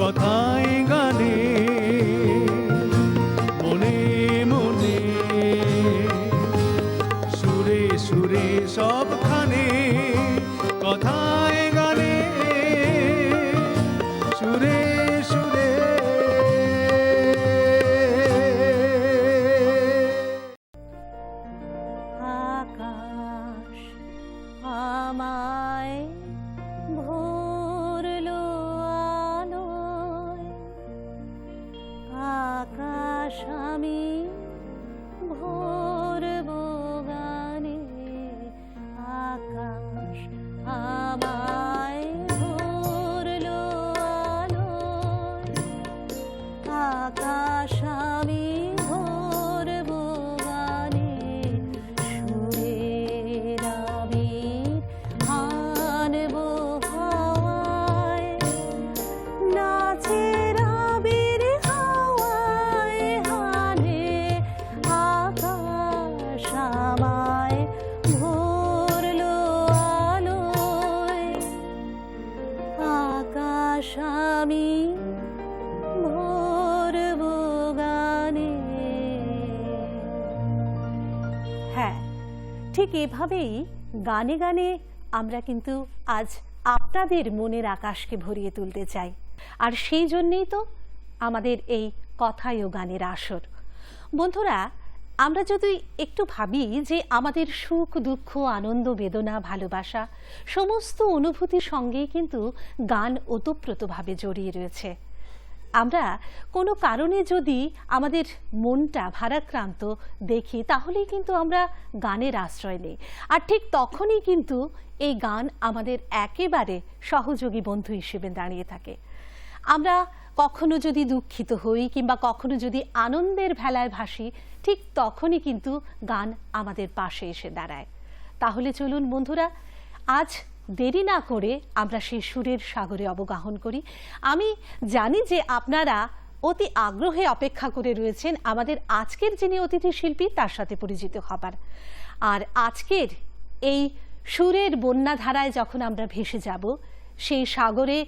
কথায় গানে মনে মনে সুরে সুরে সবখানে কথায় গানে সুরে সুরে আকাশ আমায় ভরলো আলোয়, আকাশ আমি ভরবো গানে, আকাশ আমায় ভরলো আলোয়, আকাশ আমি ভরবো গানে, সুরের আবির আনবো হাওয়ায়, নাচের আবির হাওয়ায় হানে, আকাশ আমায় ভরলো আলোয়, আকাশ আমি ভরবো গানে। হ্যাঁ, ঠিক এভাবেই গানে গানে আমরা কিন্তু আজ আপনাদের মনের আকাশকে ভরিয়ে তুলতে চাই। আর সেই জন্যেই তো আমাদের এই কথায় ও গানের আসর। বন্ধুরা, আমরা যদি একটু ভাবি যে আমাদের সুখ দুঃখ আনন্দ বেদনা ভালোবাসা সমস্ত অনুভূতির সঙ্গেই কিন্তু গান ওতপ্রোতভাবে জড়িয়ে রয়েছে। আমরা কোনো কারণে যদি আমাদের মনটা ভারাক্রান্ত দেখি, তাহলেই কিন্তু আমরা গানের আশ্রয় নিই। আর ঠিক তখনই কিন্তু এই গান আমাদের একেবারে সহযোগী বন্ধু হিসেবে দাঁড়িয়ে থাকে। আমরা কখনো যদি দুঃখিত হই কিংবা কখনো যদি আনন্দের ভেলায় ভাসি, ঠিক তখনই কিন্তু গান আমাদের পাশে এসে দাঁড়ায়। তাহলে চলুন বন্ধুরা, আজ দেরি না করে আমরা সেই সুরের সাগরে অবগাহন করি। আমি জানি যে আপনারা অতি আগ্রহে অপেক্ষা করে রয়েছেন আমাদের আজকের যিনি অতিথি শিল্পী তার সাথে পরিচিত হবার। আর আজকের এই সুরের বন্যাধারায় যখন আমরা ভেসে যাব, সেই সাগরে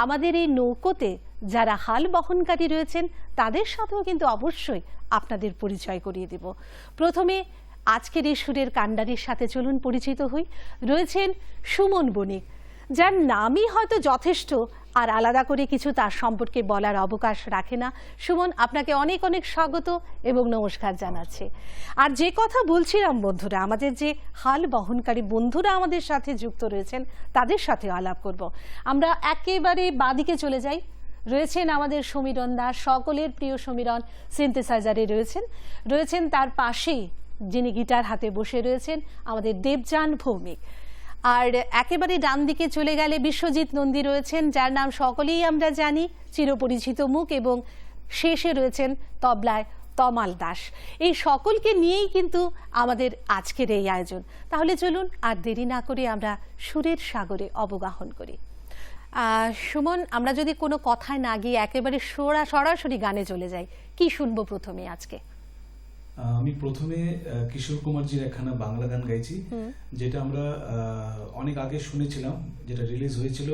আমাদের এই নৌকোতে যারা হাল বহনকারী রয়েছেন তাদের সাথেও কিন্তু অবশ্যই আপনাদের পরিচয় করিয়ে দেব। প্রথমে আজকের এই সুরের কাণ্ডারির সাথে চলুন পরিচিত হই। রয়েছেন সুমন বণিক, যার নামই হয়তো যথেষ্ট, আর আলাদা করে কিছু তার সম্পর্কে বলার অবকাশ রাখে না। সুমন, আপনাকে অনেক অনেক স্বাগত এবং নমস্কার জানাচ্ছি। আর যে কথা বলছিলাম বন্ধুরা, আমাদের যে হাল বহনকারী বন্ধুরা আমাদের সাথে যুক্ত রয়েছেন তাদের সাথে আলাপ করব। আমরা একেবারে বাদিকে চলে যাই। রয়েছেন আমাদের সমীরণ দাস, সকলের প্রিয় সমীরণ সিনথেসাইজারে রয়েছেন তার পাশেই যিনি গিটার হাতে বসে রয়েছেন আমাদের দেবযান ভৌমিক। আর একেবারে ডান দিকে চলে গেলে বিশ্বজিৎ নন্দী রয়েছেন, যার নাম সকলেই আমরা জানি, চিরপরিচিত মুখ, এবং শেষে রয়েছেন তবলায় তমাল দাস। এই সকলকে নিয়েই কিন্তু আমাদের আজকের এই আয়োজন। তাহলে চলুন আর দেরি না করে আমরা সুরের সাগরে অবগাহন করি। সুমন, আমরা যদি কোনো কথায় না গিয়ে একেবারে সরাসরি গানে চলে যাই, কি শুনবো প্রথমে আজকে? আমি প্রথমে কিশোর কুমারজির একখানা বাংলা গান গাইছি, যেটা আমরা অনেক আগে শুনেছিলাম, যেটা রিলিজ হয়েছিল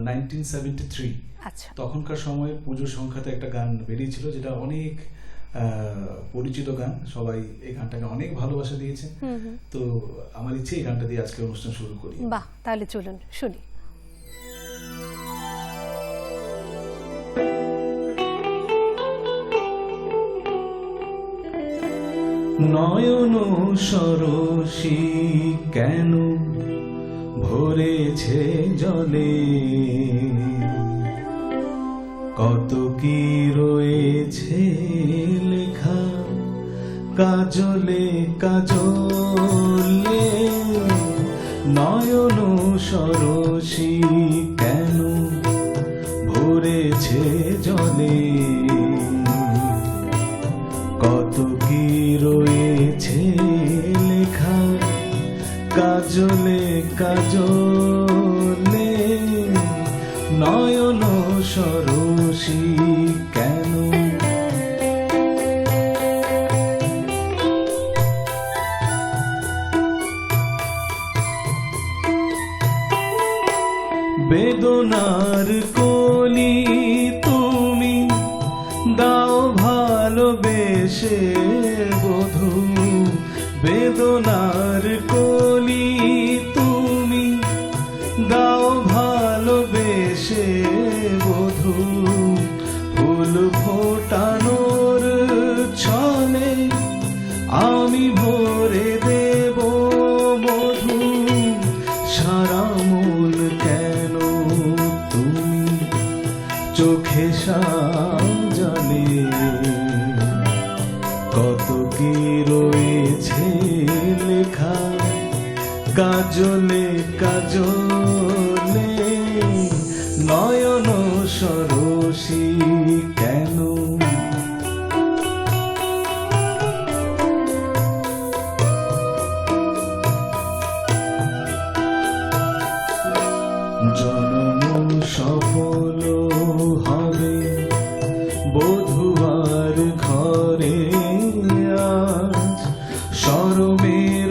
1973। আচ্ছা। তখনকার সময় পুজোর সংখ্যাতে একটা গান বেরিয়েছিল, যেটা অনেক পরিচিত গান, সবাই এই গানটাকে অনেক ভালোবাসা দিয়েছে। তো আমার ইচ্ছে এই গানটা দিয়ে আজকে অনুষ্ঠান শুরু করি। বাহ, তাহলে চলুন শুনি। নয়ন সরসী কেন ভরেছে জলে, কত কি রয়েছে লেখা কাজলে কাজলে, নয়ন সরসী কেন ভরেছে জলে, কত কি রয়েছে লেখা কাজলে কাজলে, নয়ন সরসী কেন। বেদনার কলি বেশে বধূ বেদনার কলি তুমি দাও ভালোবেসে বধূ ফুল ফোটানোর ছলে আমি ভরে দেব মধু সারা মন কেন তুমি চোখে সাজালে কত কি রয়েছে লেখা কাজলে কাজলে নয়ন সরসী কেন জনম সফল হবে বধুয়ার ঘরে আজ শরমের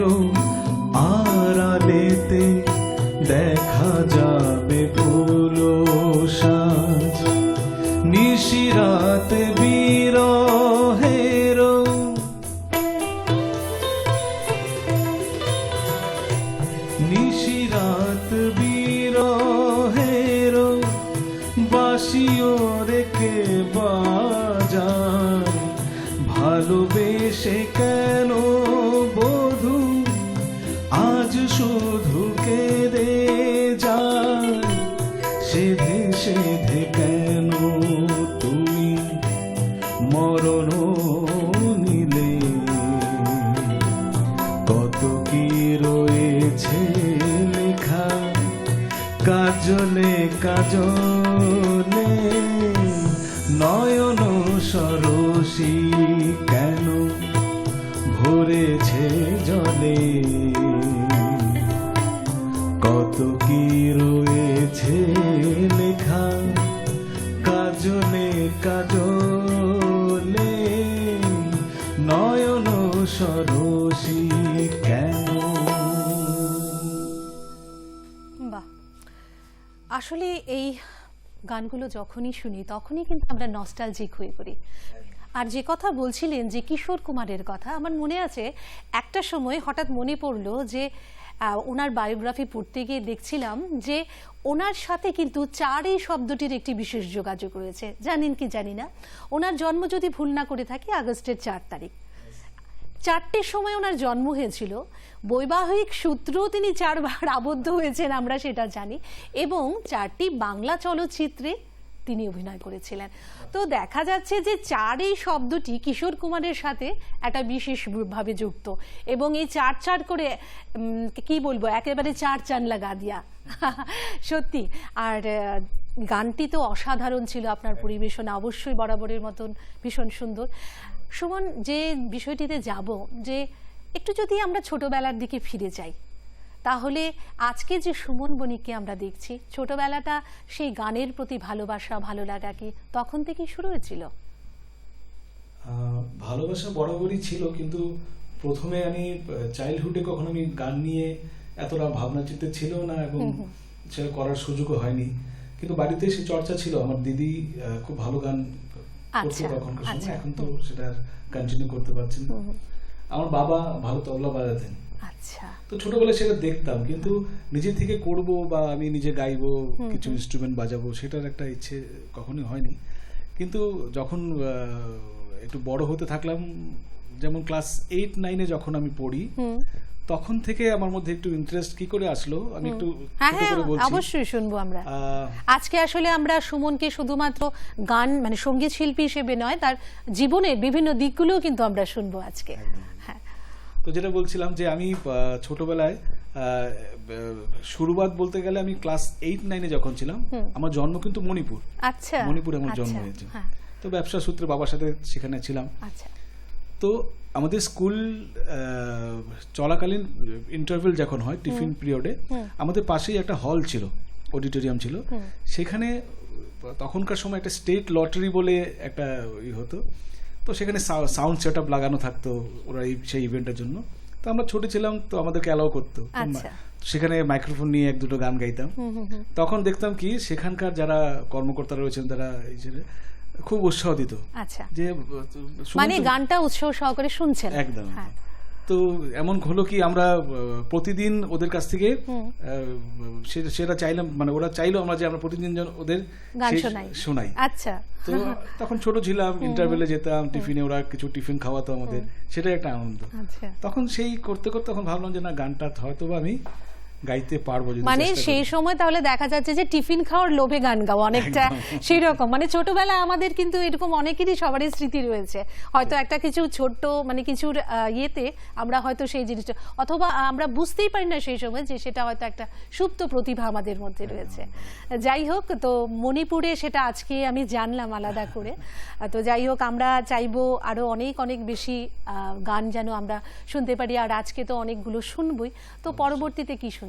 আড়ালেতে দেখা যাবে পুরো সাজ নিশিরাত বিরহের নিশিরাত বিরহের বাসিও রেখে বাজার ভালোবেসে কেন বধূ আজ শুধু কেঁদে যায় সেধে সেধে কেন তুমি মরণ নিলে কত কি রয়েছে লেখা কাজলে কাজলে নয়ন সরসী কেন ভরেছে জলে কত কি রয়েছে লেখা কাজলে কাজলে নয়ন সরসী কেন। বাহ, আসলে এই গানগুলো যখনই শুনি তখনই কিন্তু আমরা নস্টালজিক হয়ে পড়ি। আর যে কথা বলছিলেন যে কিশোর কুমারের কথা, আমার মনে আছে একটা সময় হঠাৎ মনে পড়লো যে ওনার বায়োগ্রাফি পড়তে গিয়ে দেখছিলাম যে ওনার সাথে কিন্তু চার এই শব্দটির একটি বিশেষ যোগাযোগ রয়েছে। জানেন কি জানি না, ওনার জন্ম যদি ভুল না করে থাকি আগস্টের 4 তারিখ, 4টের সময় ওনার জন্ম হয়েছিল। বৈবাহিক সূত্রেও তিনি 4 বার আবদ্ধ হয়েছেন আমরা সেটা জানি, এবং 4টি বাংলা চলচ্চিত্রে তিনি অভিনয় করেছিলেন। তো দেখা যাচ্ছে যে 4 এই শব্দটি কিশোর কুমারের সাথে একটা বিশেষভাবে যুক্ত, এবং এই 4 করে কি বলবো, একেবারে 4 চান লাগা দিয়া সত্যি। আর গানটি তো অসাধারণ ছিল, আপনার পরিবেশনা অবশ্যই বরাবরের মতন ভীষণ সুন্দর। সুমন, যে বিষয়টিতে যাব, যে একটু যদি আমরা ছোটবেলার দিকে ফিরে যাই, তাহলে আজকে যে সুমন বণিককে আমরা দেখছি, ছোটবেলাটা সেই গানের প্রতি ভালোবাসা ভালো লাগা কি তখন থেকেই শুরু হয়েছিল? ভালোবাসা বরাবরই ছিল, কিন্তু প্রথমে আমি চাইল্ডহুডে কখনো আমি গান নিয়ে এতটা ভাবনা চিন্তা ছিল না, এবং সেটা করার সুযোগও হয়নি। কিন্তু বাড়িতে সে চর্চা ছিল, আমার দিদি খুব ভালো গান করতো তখনকার সময়, এখন তো সেটা কন্টিনিউ করতে পারছেন না। আমার বাবা ভালো তবলা বাজাতেন, তো ছোটবেলায় সেটা দেখতাম, কিন্তু নিজে থেকে করব বা আমি নিজে গাইবো, কিছু ইনস্ট্রুমেন্ট বাজাবো, সেটার একটা ইচ্ছে কখনোই হয়নি। কিন্তু যখন একটু বড় হতে থাকলাম, যেমন ক্লাস 8-9-এ যখন আমি পড়ি, তখন থেকে আমার মধ্যে একটু ইন্টারেস্ট কি করে আসলো আমি একটু ছোট করে বলছি। অবশ্যই শুনবো আমরা আজকে। আসলে আমরা সুমনকে শুধুমাত্র গান মানে সঙ্গীত শিল্পী হিসেবে নয়, তার জীবনের বিভিন্ন দিকগুলোও কিন্তু আমরা শুনবো আজকে। হ্যাঁ, তো যেটা বলছিলাম যে আমি ছোটবেলায় শুরুবাত বলতে গেলে আমি ক্লাস 8-9-এ যখন ছিলাম, আমার জন্ম কিন্তু মণিপুর। আচ্ছা, মণিপুরে আমার জন্ম হয়েছে। তো ব্যবসা সূত্রে বাবার সাথে সেখানে ছিলাম। আচ্ছা, তো আমাদের স্কুল চলাকালীন ইন্টারভেল যখন হয় টিফিন পিরিয়ডে, আমাদের পাশেই একটা হল ছিল, অডিটোরিয়াম ছিল। সেখানে তখনকার সময় একটা স্টেট লটারি বলে একটা হতো, তো সেখানে সাউন্ড সেট আপ লাগানো থাকতো ওরা সেই ইভেন্টের জন্য। তো আমরা ছোট ছিলাম, তো আমাদেরকে অ্যালাউ করতো, সেখানে মাইক্রোফোন নিয়ে 1-2 গান গাইতাম। তখন দেখতাম কি সেখানকার যারা কর্মকর্তা রয়েছেন, তারা খুব উৎসাহ দিত আচ্ছা, যে মানে গানটা উৎসাহ সহকারে শুনছেন। একদম। হ্যাঁ। তো এমন হলো কি আমরা প্রতিদিন ওদের কাছ থেকে সেটা চাইলাম, মানে ওরা চাইলো আমরা যে আমরা প্রতিদিন যেন ওদের গান শোনাই। আচ্ছা। তো তখন ছোট ছিলাম, ইন্টারভেলে যেতাম, টিফিনে ওরা কিছু টিফিন খাওয়াতো আমাদের, সেটাই একটা আনন্দ। আচ্ছা। তখন সেই করতে করতে তখন ভাবলাম যে না, গানটা হয়তো আমি গাইতে পারবো যদি মানে চেষ্টা করি। সেই সময় তাহলে দেখা যাচ্ছে যে টিফিন খাওয়ার লোভে গান গাওয়া অনেকটা সেই রকম। মানে ছোটবেলায় আমাদের কিন্তু এরকম অনেকেরই সবারই স্মৃতি রয়েছে, হয়তো একটা কিছু ছোট্ট মানে কিছুর ইয়েতে আমরা হয়তো সেই জিনিসটা, অথবা আমরা বুঝতেই পারি না সেই সময় যে সেটা হয়তো একটা সুপ্ত প্রতিভা আমাদের মধ্যে রয়েছে। যাই হোক, তো মণিপুরে সেটা আজকে আমি জানলাম আলাদা করে। তো যাই হোক, আমরা চাইবো আরো অনেক অনেক বেশি গান যেন আমরা শুনতে পারি, আর আজকে তো অনেকগুলো শুনবই। তো পরবর্তীতে কি শুনছি?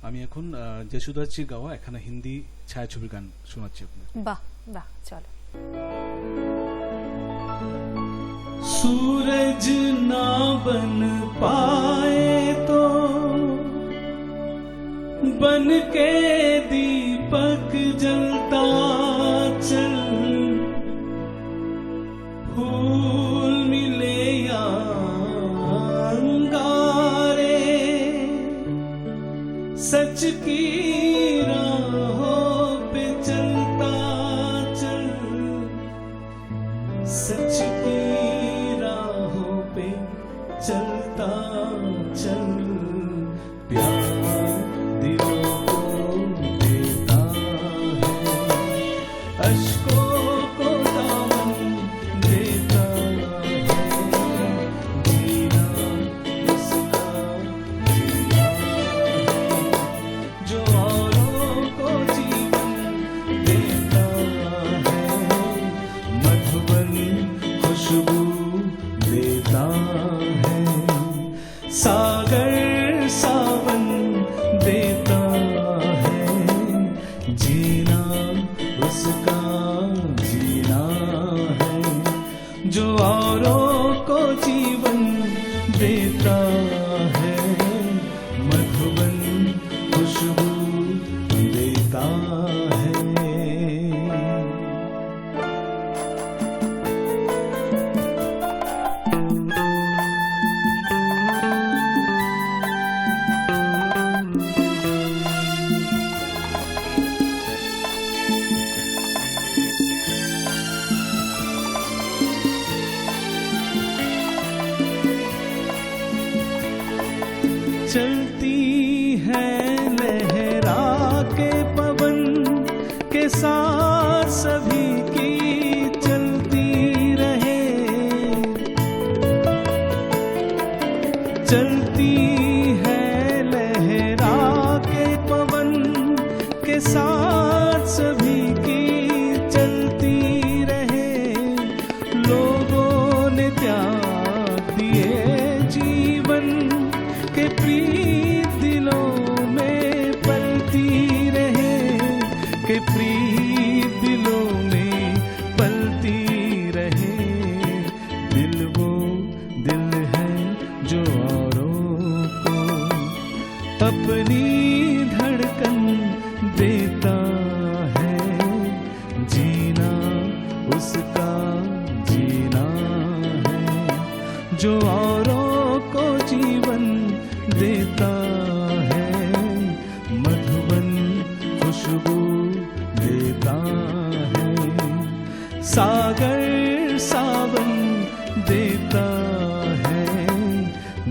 আমি এখন যশোদাজির গাওয়া এখানে হিন্দি ছায়াছবির গান শোনাচ্ছি আপনাকে। বাহ বাহ, চলো। सूरज ना बन पाए तो बन के दीपक जलता चल, फूल मिले या अंगारे, सच की राहों पे चलता चल, सच की राहों पे चलता चल, प्यार दिलों को देता है, अश्कों को दामन देता है, जीना उसका जीना है, जो औरों को जीवन देता है, मधुबन खुशबू देता है, सागर सावन देता है, जीना उसका जीना है, जो औरों को जीवन देता है, मधुबन खुशबू देता है। चलती है लहरा के पवन के साथ सभी की चलती रहे, चलती है लहरा के पवन के साथ सभी की चलती रहे, लोगों ने त्याग दिए जीवन के प्रीत दिलों में पलती रहे, के प्रीत दिलों में पलती रहे, दिल वो दिल है जो औरों को अपनी धड़कन देता है, जीना उसका जीना है, जो औरों को जीवन देता है, मधुबन खुशबू देता है, सागर सावन देता है,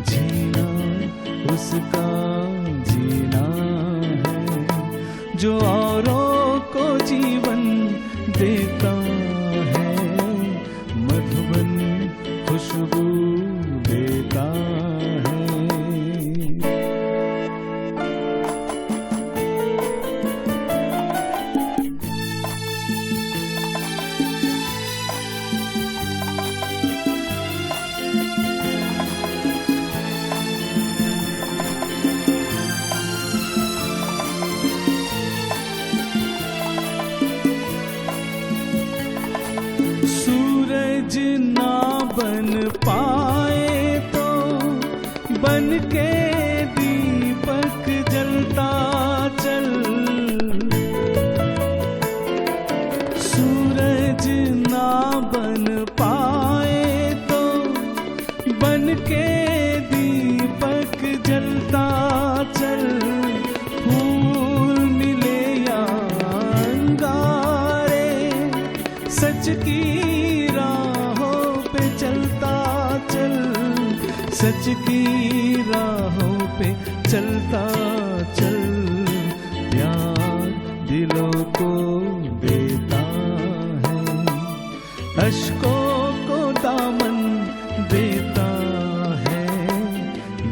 जीना उसका जीना है, जो औरों को जीवन देता है, मधुबन खुशबू देता है। सूरज ना बन पाए तो बन के दीपक जलता चल, सूरज सच की राहों पे चलता चल, सच की राहों पे चलता चल, प्यार दिलों को देता है, अश्कों को दामन देता है,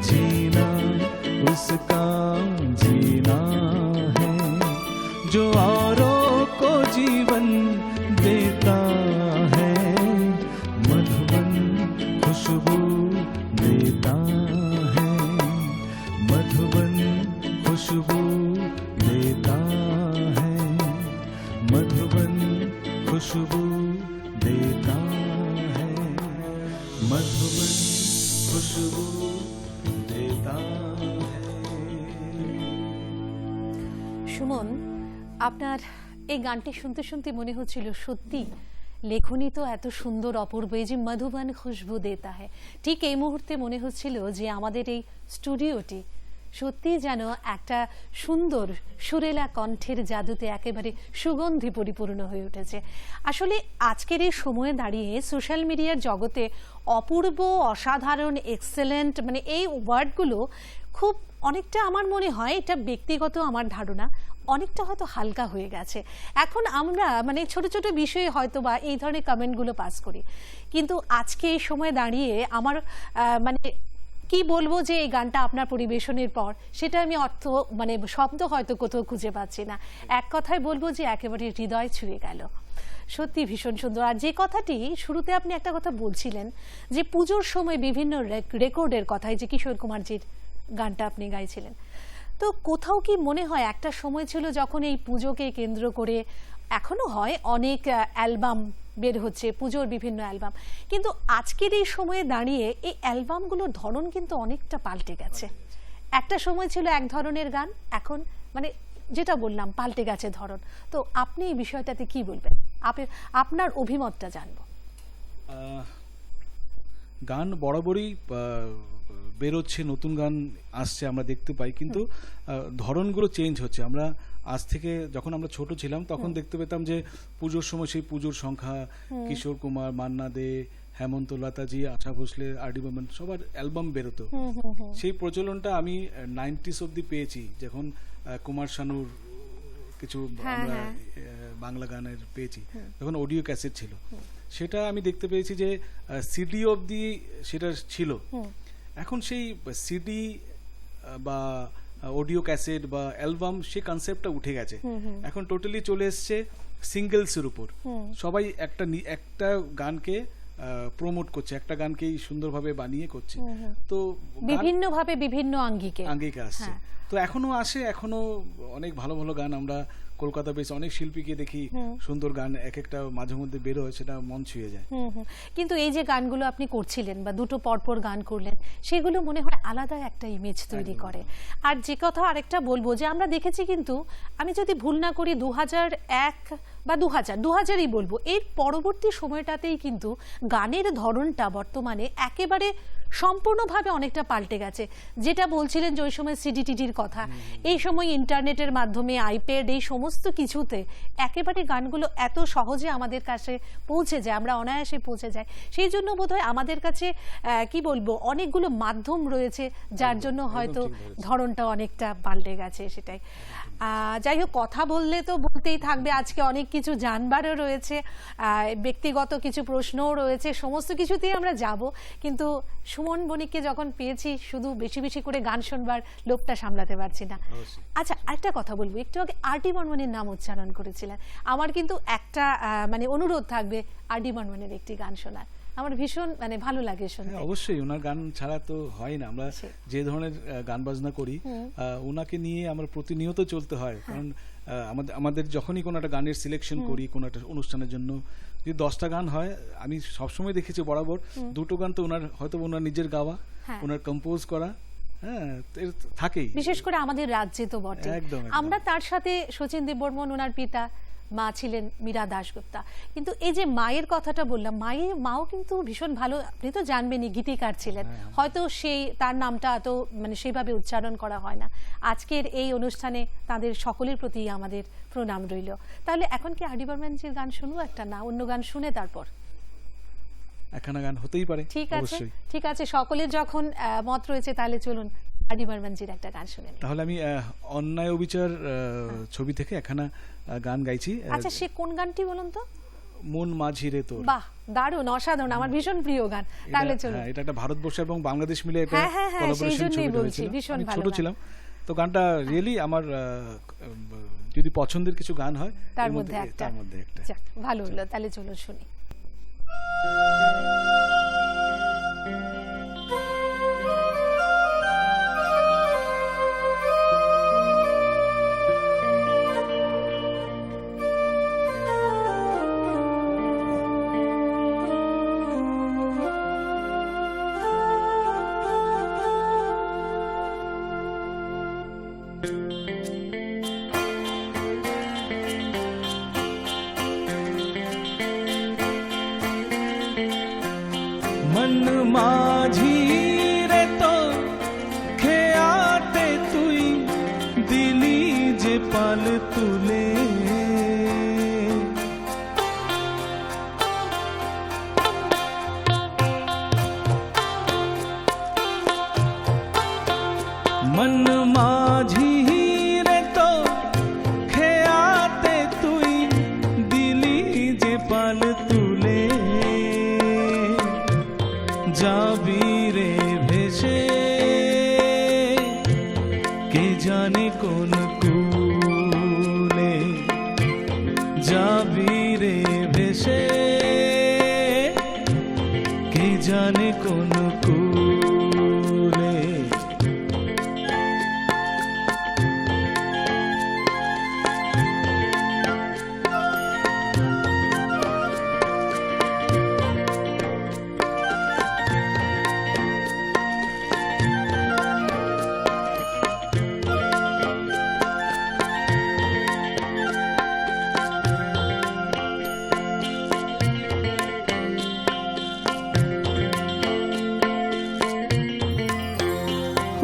जीना उसका जीना है, जो औरों को जीवन देता है, मधुबन खुशबू देता है, मधुबन खुशबू देता है, मधुबन खुशबू देता है, मधुबन खुशबू देता है। সুমন, আপনার এই গানটি শুনতে শুনতে মনে হচ্ছিল সত্যি লেখনী তো এত সুন্দর অপূর্ব, এই যে মধুবন খুশবু দেতা হ্যায়, ঠিক এই মুহূর্তে মনে হচ্ছিল যে আমাদের এই স্টুডিওটি সত্যি যেন একটা সুন্দর সুরেলা কণ্ঠের জাদুতে একেবারে সুগন্ধি পরিপূর্ণ হয়ে উঠেছে। আসলে আজকের এই সময়ে দাঁড়িয়ে সোশ্যাল মিডিয়ার জগতে অপূর্ব, অসাধারণ, এক্সেলেন্ট, মানে এই ওয়ার্ডগুলো খুব অনেকটা, আমার মনে হয় এটা ব্যক্তিগত আমার ধারণা, অনেকটা হয়তো হালকা হয়ে গেছে। এখন আমরা মানে ছোট ছোট বিষয়ে হয়তো বা এই ধরনের কমেন্টগুলো পাস করি, কিন্তু আজকে এই সময় দাঁড়িয়ে আমার মানে কি বলবো যে এই গানটা আপনার পরিবেশনের পর সেটা আমি অর্থ মানে শব্দ হয়তো কোথাও খুঁজে পাচ্ছি না, এক কথায় বলবো যে একেবারে হৃদয় ছুঁয়ে গেল। সত্যি ভীষণ সুন্দর। আর যে কথাটি শুরুতে আপনি একটা কথা বলছিলেন যে পুজোর সময় বিভিন্ন রেকর্ডের কথাই, যে কিশোর কুমারজির গানটা আপনি গাইছিলেন, তো কোথাও কি মনে হয় একটা সময় ছিল যখন এই পুজোকে কেন্দ্র করে এখনো হয় অনেক অ্যালবাম বের হচ্ছে, পুজোর বিভিন্ন অ্যালবাম, কিন্তু আজকের এই সময়ে দাঁড়িয়ে এই অ্যালবামগুলোর ধরন কিন্তু অনেকটা পাল্টে গেছে। একটা সময় ছিল এক ধরনের গান, এখন মানে যেটা বললাম পাল্টে গেছে ধরন। তো আপনি এই বিষয়টাতে কি বলবেন, আপনার অভিমতটা জানবো। গান বরাবরই বেরোচ্ছে, নতুন গান আসছে আমরা দেখতে পাই, কিন্তু ধরনগুলো চেঞ্জ হচ্ছে। আমরা আজ থেকে যখন আমরা ছোট ছিলাম তখন দেখতে পেতাম যে পুজোর সময় সেই পুজোর সংখ্যা, কিশোর কুমার, মান্না দে, হেমন্ত, লতাজি, আশা ভোসলে, আর.ডি. বর্মন সবার অ্যালবাম বেরোতো। সেই প্রচলনটা আমি 90s অব্দি পেয়েছি, যখন কুমার শানুর কিছু আমরা বাংলা গানের পেয়েছি, তখন অডিও ক্যাসেট ছিল। সেটা আমি দেখতে পেয়েছি যে সিডি অব্দি সেটা ছিল। এখন সেই সিডি বা অডিও ক্যাসেট বা অ্যালবাম, সেই কনসেপ্টটা উঠে গেছে। এখন টোটালি চলে এসছে সিঙ্গেলসের উপর। সবাই একটা গানকে প্রমোট করছে, একটা গানকেই সুন্দরভাবে বানিয়ে করছে, তো বিভিন্ন ভাবে বিভিন্ন আঙ্গিকে আসছে। তো এখনো আসে, এখনো অনেক ভালো ভালো গান আমরা কলকাতা বেশ অনেক শিল্পীকে দেখি, সুন্দর গান এক একটা মাঝে মধ্যে বেরোয়, সেটা মন ছুঁয়ে যায়। কিন্তু এই যে গানগুলো আপনি করছিলেন বা দুটো পরপর গান করলেন, সেগুলো মনে হয় আলাদা একটা ইমেজ তৈরি করে। আর যে কথা আরেকটা বলবো যে আমরা দেখেছি, কিন্তু আমি যদি ভুল না করি 2001 বা 2000ই বলবো, এর পরবর্তী সময়টাতেই কিন্তু গানের ধরনটা বর্তমানে একেবারে সম্পূর্ণভাবে অনেকটা পাল্টে গেছে। যেটা বলছিলেন যে ওই সময় সিডি টিডির কথা, এই সময় ইন্টারনেটের মাধ্যমে, আইপ্যাড, এই সমস্ত কিছুতে একেবারে গানগুলো এত সহজে আমাদের কাছে পৌঁছে যায়, আমরা অনায়াসে পৌঁছে যাই। সেই জন্য বোধহয় আমাদের কাছে কি বলবো অনেকগুলো মাধ্যম রয়েছে, যার জন্য হয়তো ধরনটা অনেকটা পাল্টে গেছে। সেটাই। যাই হোক, কথা বললে তো বলতেই থাকবে, আজকে অনেক কিছু জানবারও রয়েছে, ব্যক্তিগত কিছু প্রশ্নও রয়েছে, সমস্ত কিছুতেই আমরা যাব। কিন্তু সুমন বণিককে যখন পেয়েছি, শুধু বেশি বেশি করে গান শুনবার লোভটা সামলাতে পারছি না। আচ্ছা, আরেকটা কথা বলবো, একটু আগে আর.ডি. বর্মনের নাম উচ্চারণ করেছিলেন, আমার কিন্তু একটা মানে অনুরোধ থাকবে আর.ডি. বর্মনের একটি গান শোনার। আমার ভীষণ মানে ভালো লাগে শুনতে। অবশ্যই, ওনার গান ছাড়া তো হয় না। আমরা যে ধরনের গান বাজনা করি, ওনাকে নিয়ে আমরা প্রতিনিয়ত চলতে হয়। কারণ আমাদের যখনই কোনো একটা গানের সিলেকশন করি কোনো একটা অনুষ্ঠানের জন্য, যদি 10টা গান হয়, আমি সবসময় দেখেছি বরাবর 2টো গান তো ওনার, হয়তো ওনার নিজের গাওয়া, ওনার কম্পোজ করা, থাকেই। বিশেষ করে আমাদের রাজ্যে তো বটে। আমরা তার সাথে শচীন দেববর্মন, ওনার পিতা, মা ছিলেন মীরা দাশগুপ্তা। কিন্তু এই যে মায়ের কথাটা বললাম, মাও কিন্তু ভীষণ ভালো, আপনি তো জানবেনই, গীতিকার ছিলেন। হয়তো তার নামটা এত মানে সেইভাবে উচ্চারণ করা হয় না। আজকের এই অনুষ্ঠানে তাদের সকলের প্রতি আমাদের প্রণাম রইল। তাহলে এখন কি আর.ডি. বর্মনজির গান শুনবো একটা, না অন্য গান শুনে তারপর? একখানা গান হতেই পারে। ঠিক আছে, ঠিক আছে, সকলের যখন মত রয়েছে তাহলে চলুন আর.ডি. বর্মনজির একটা গান শুনে নিই। তাহলে আমি অন্যায় অবিচার ছবি থেকে একখানা গান গাইছি। আচ্ছা, সে কোন গানটি বলুন তো? মন মাঝি রে তোর। বাহ, দারুণ, অসাধারণ, আমার ভীষণ প্রিয় গান। তাহলে চলুন। এটা একটা ভারতবর্ষ এবং বাংলাদেশ মিলে একটা হ্যাঁ, কোলাবোরেশন সেই জন্যই ছবি বলছি, হয়েছিল। ভীষণ আমি ভালো ছোট গান। ছিলাম, তো গানটা রিয়েলি আমার যদি পছন্দের কিছু গান হয় তার মধ্যে একটা। যাক, ভালো হলো, তাহলে চলুন শুনি। মন মাঝি রে তোর খেয়াতে তুই দিলি যে পাল তুলে, মন মাঝি রে তোর খেয়াতে তুই দিলি যে পাল তুলে, যাবি রে ভেসে কে জানে কোন কুলে, যাবি রে ভেসে কে জানে কোন কুলে।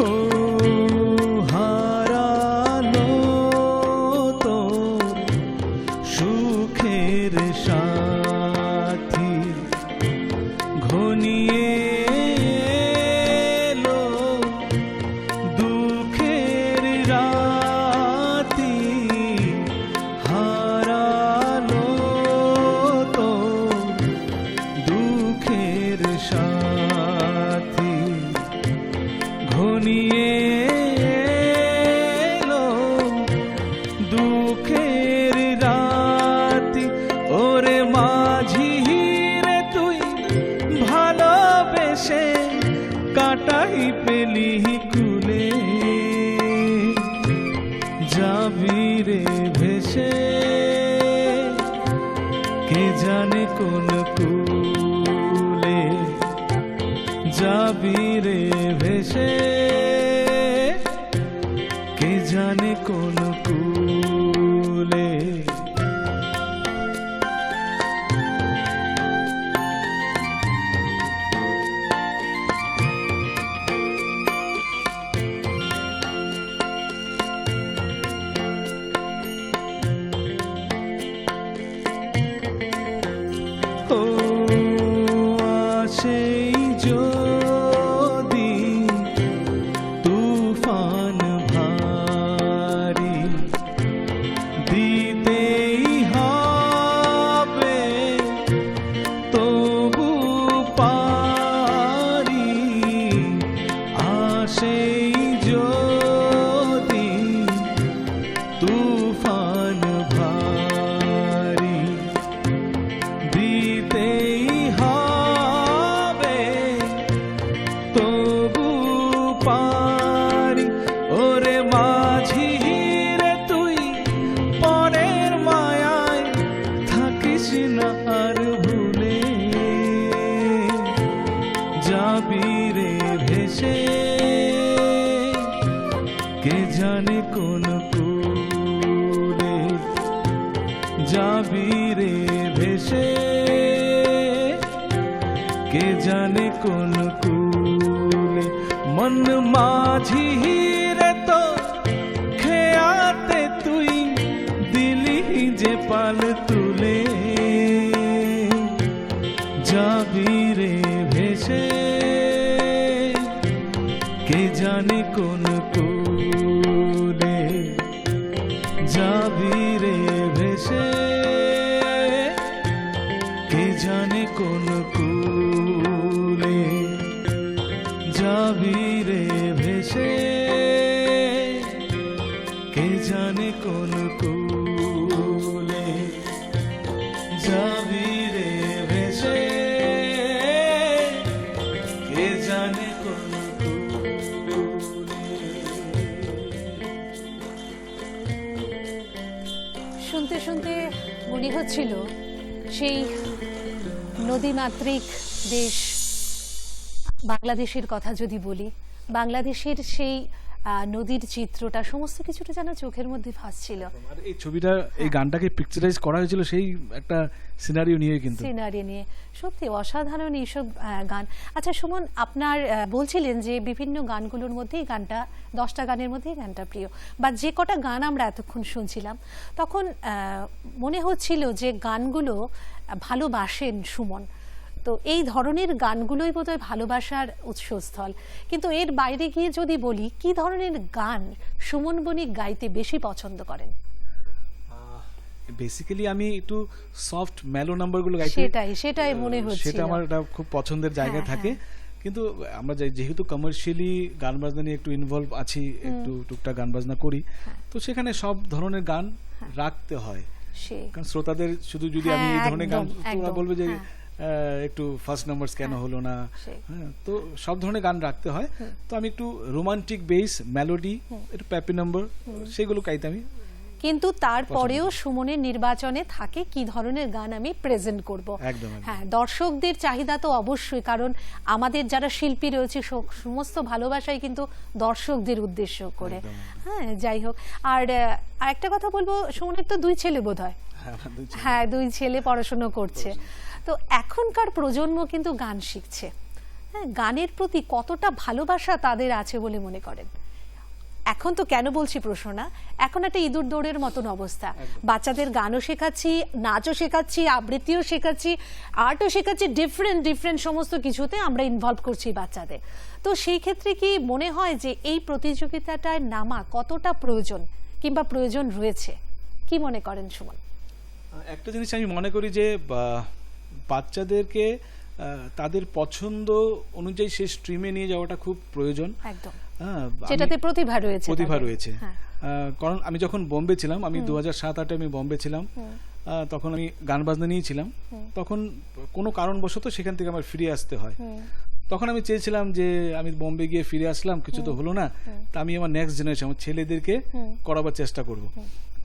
ও হারালো তোর সুখের সাথী, ঘনিয়ে এলো দুঃখের রাতি, হারালো তোর দুঃখের সাথী, ঘনিয়ে এলো দুঃখের রাতি। ওরে মাঝি রে তুই ভালোবেসে কাটাই পেলি কুলে, যাবি রে ভেসে কে জানে কোন কুলে, যাবি রে ভেসে কে জানে কোন কুলে। ও সেই যদি তুফান ভারী, দিতেই হবে তবু পারি, আসেই যদি তুফান ভারী, দিতেই হবে তবু পারি। ওরে মাঝি রে তুই পরের মায়ায় থাকিস না আর ভুলে, যাবি রে ভেসে কে জানে কোন কুলে, কে জানে কোন কুলে মন মাঝি রে তো খেয়াতে তুই দিলি যে পাল তুলে যাবি রে ভেসে কে জানে কোন কুলে যাবি রে ভেসে কে জানে কোন কুলে যাবি রে ভেসে কে জানে কোন কুলে যাবি রে ভেসে কে জানে কোন শুনতে শুনতে মনে হচ্ছিল সেই নদীমাতৃক দেশ বাংলাদেশের কথা যদি বলি, বাংলাদেশের সেই নদীর চিত্রটা সমস্ত কিছুটা যেন চোখের মধ্যে ভাসছিল। আর এই ছবিটা এই গানটাকে পিকচারাইজ করা হয়েছিল সেই একটা সিনারিও নিয়ে, কিন্তু সিনারি নিয়ে সত্যি অসাধারণ এইসব গান। আচ্ছা সুমন, আপনার বলছিলেন যে বিভিন্ন গানগুলোর মধ্যে এই গানটা 10টা গানের মধ্যে এই গানটা প্রিয়, বা যে কটা গান আমরা এতক্ষণ শুনছিলাম তখন মনে হচ্ছিল যে গানগুলো ভালোবাসেন সুমন। তো এই ধরনের গানগুলোই বোধহয় ভালোবাসার উৎসস্থল। কিন্তু এর বাইরে গিয়ে যদি বলি, কি ধরনের গান সুমন বণিক গাইতে বেশি পছন্দ করেন? বেসিক্যালি আমি একটু সফট মেলো নাম্বারগুলো গাইতে, সেটাই মনে হচ্ছে, সেটা আমার একটা খুব পছন্দের জায়গায় থাকে। কিন্তু আমরা যেহেতু কমার্শিয়ালি গান বাজনা নিয়ে একটু ইনভলভ আছি, একটু টুকটাক গান বাজনা করি, তো সেখানে সব ধরনের গান রাখতে হয়। কারণ শ্রোতাদের শুধু যদি আমি এই ধরনের গান, তোমরা বলবে যে একটু ফার্স্ট নাম্বারস কেন হলো না, হ্যাঁ, তো সব ধরনের গান রাখতে হয়। তো আমি একটু রোমান্টিক বেস, মেলোডি, একটু প্যাপি নাম্বার, সেগুলো গাইতে আমি। কিন্তু তারপরেও সুমনের নির্বাচনে থাকে কি ধরনের গান আমি প্রেজেন্ট করব। হ্যাঁ, দর্শকদের চাহিদা তো অবশ্যই, কারণ আমাদের যারা শিল্পী রয়েছে সমস্ত ভালোবাসাই কিন্তু দর্শকদের উদ্দেশ্য করে। হ্যাঁ, যাই হোক। আর একটা কথা বলবো, সুমনের তো 2 ছেলে বোধহয়। হ্যাঁ, 2 ছেলে পড়াশোনা করছে। তো এখনকার প্রজন্ম কিন্তু গান শিখছে। হ্যাঁ, গানের প্রতি কতটা ভালোবাসা তাদের আছে বলে মনে করেন? এখন তো কেন বলছি প্রশ্ন না, এখন একটা ইঁদুর দৌড়ের মতন অবস্থা। বাচ্চাদের গানও শেখাচ্ছি, নাচও শেখাচ্ছি, আবৃত্তিও শেখাচ্ছি, আর্টও শেখাচ্ছি, ডিফারেন্ট সমস্ত কিছুতে আমরা ইনভলভ করছি বাচ্চাদের। তো সেই ক্ষেত্রে কি মনে হয় যে এই প্রতিযোগিতাটায় নামা কতটা প্রয়োজন কিংবা প্রয়োজন রয়েছে? কি মনে করেন সুমন? একটা জিনিস আমি মনে করি যে বাচ্চাদেরকে তাদের পছন্দ অনুযায়ী সেই স্ট্রিমে নিয়ে যাওয়াটা খুব প্রয়োজন। একদম, যেটাতে প্রতিভা রয়েছে। কারণ আমি যখন বোম্বে ছিলাম, আমি 2007-08 আমি বোম্বে ছিলাম, তখন আমি গান বাজনা নিয়েছিলাম। তখন কোনো কারণবশত সেখান থেকে আমার ফিরে আসতে হয়। তখন আমি চেয়েছিলাম যে আমি বোম্বে গিয়ে ফিরে আসলাম, কিছু তো হলো না, তা আমি আমার নেক্সট জেনারেশন, আমার ছেলেদেরকে করাবার চেষ্টা করব।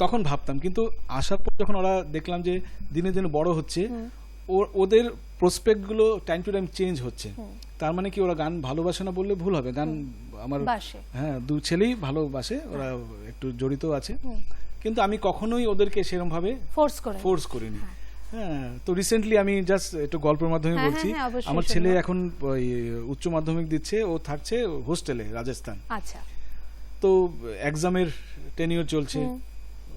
তখন ভাবতাম, কিন্তু আসার পর যখন ওরা দেখলাম যে দিনে দিনে বড় হচ্ছে, ওদের প্রসপেক্ট গুলো টাইম টু টাইম চেঞ্জ হচ্ছে। তার মানে কি ওরা গান ভালোবাসে না বললে ভুল হবে, গান আমার, হ্যাঁ, 2 ছেলেই ভালোবাসে, ওরা একটু জড়িত আছে। কিন্তু আমি কখনোই ওদেরকে সেরকম ভাবে ফোর্স করিনি। হ্যাঁ, তো রিসেন্টলি আমি জাস্ট একটু গল্পের মাধ্যমে বলছি, আমার ছেলে এখন উচ্চ মাধ্যমিক দিচ্ছে, ও থাকছে হোস্টেলে রাজস্থান। আচ্ছা, তো এক্সামের টেনিওর চলছে,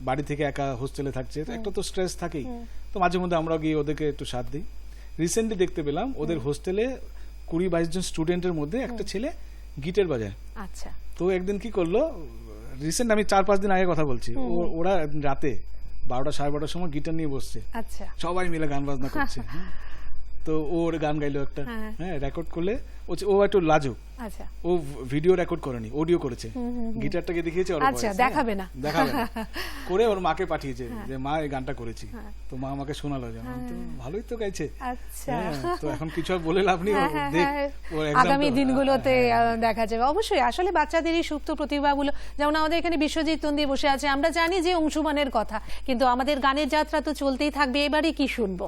বাড়ি থেকে একা হোস্টেলে থাকছে, একটা তো স্ট্রেস থাকেই। তো মাঝে মধ্যে আমরা গিয়ে ওদেরকে একটু সাথ দিই। রিসেন্টলি দেখতে পেলাম ওদের হোস্টেলে 20-22 জন স্টুডেন্টের মধ্যে একটা ছেলে গিটার বাজায়। আচ্ছা, তো একদিন কি করলো, রিসেন্ট আমি 4-5 দিন আগে কথা বলছি, ওরা রাতে 12টা-12:30 সময় গিটার নিয়ে বসছে। আচ্ছা, সবাই মিলে গান বাজনা করছে। তো ওর গান গাইলো একটা, হ্যাঁ, রেকর্ড করলে, ও একটু লাজুক, আচ্ছা, ও ভিডিও রেকর্ড করেনি, অডিও করেছে, গিটারটাকে দেখিয়েছে, আচ্ছা, দেখাবে না করে ওর মাকে পাঠিয়েছে যে মা এই গানটা করেছি। তো মা আমাকে শোনালো যে তো ভালোই তো গাইছে। আচ্ছা, তো এখন কিছু আর বলে লাভ নেই, আগামী দিনগুলোতে দেখা যাবে। অবশ্যই আসলে বাচ্চাদের এই সুপ্ত প্রতিভাগুলো, যেমন আমাদের এখানে বিশ্বজিৎ তন্দি বসে আছে, আমরা জানি যে অংশুমানের কথা, কিন্তু আমাদের গানের যাত্রা তো চলতেই থাকবে। এবারে কি শুনবো?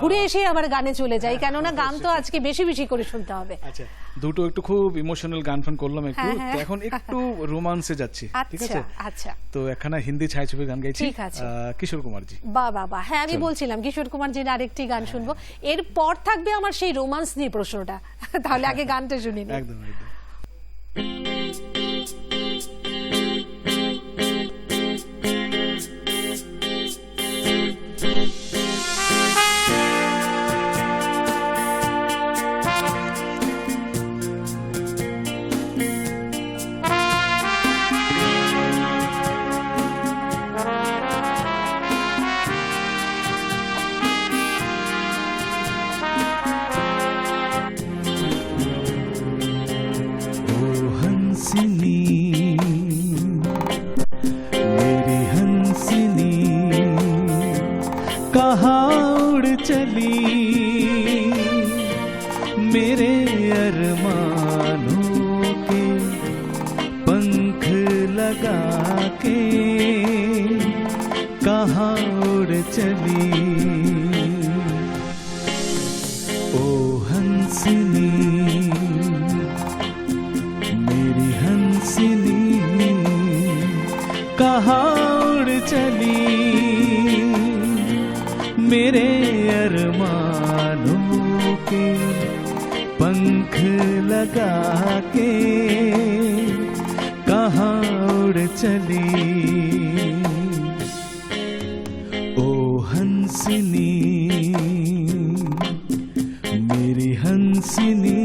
ঘুরে এসে আবার গানে চলে যাই, কেননা গান তো আজকে বেশি বেশি করে শুনতে হবে। আচ্ছা, দুটো একটু খুব ইমোশনাল গান ফান করলাম একটু, হ্যাঁ, হ্যাঁ। তো এখন একটু রোমান্সে যাচ্ছি, ঠিক আছে? আচ্ছা তো একখানা হিন্দি ছায়াছবির গান গাইছি, ঠিক আছে। কিশোর কুমারজি। বাহ বাহ বাহ, হ্যাঁ আমি চলো। বলছিলাম কিশোর কুমার জির আরেকটি গান শুনবো, এরপর থাকবে আমার সেই রোমান্স নিয়ে প্রশ্নটা। তাহলে আগে গানটা শুনি নিই। একদম একদম। ओ हंसिनी मेरी हंसिनी कहाँ उड़ चली, मेरे अरमानों के पंख लगा के कहाँ उड़ चली। ओ हंसिनी मेरी हंसिनी कहाँ उड़ चली, मेरे अरमानों के पंख लगा के कहाँ उड़ चली। ओ हंसिनी मेरी हंसिनी।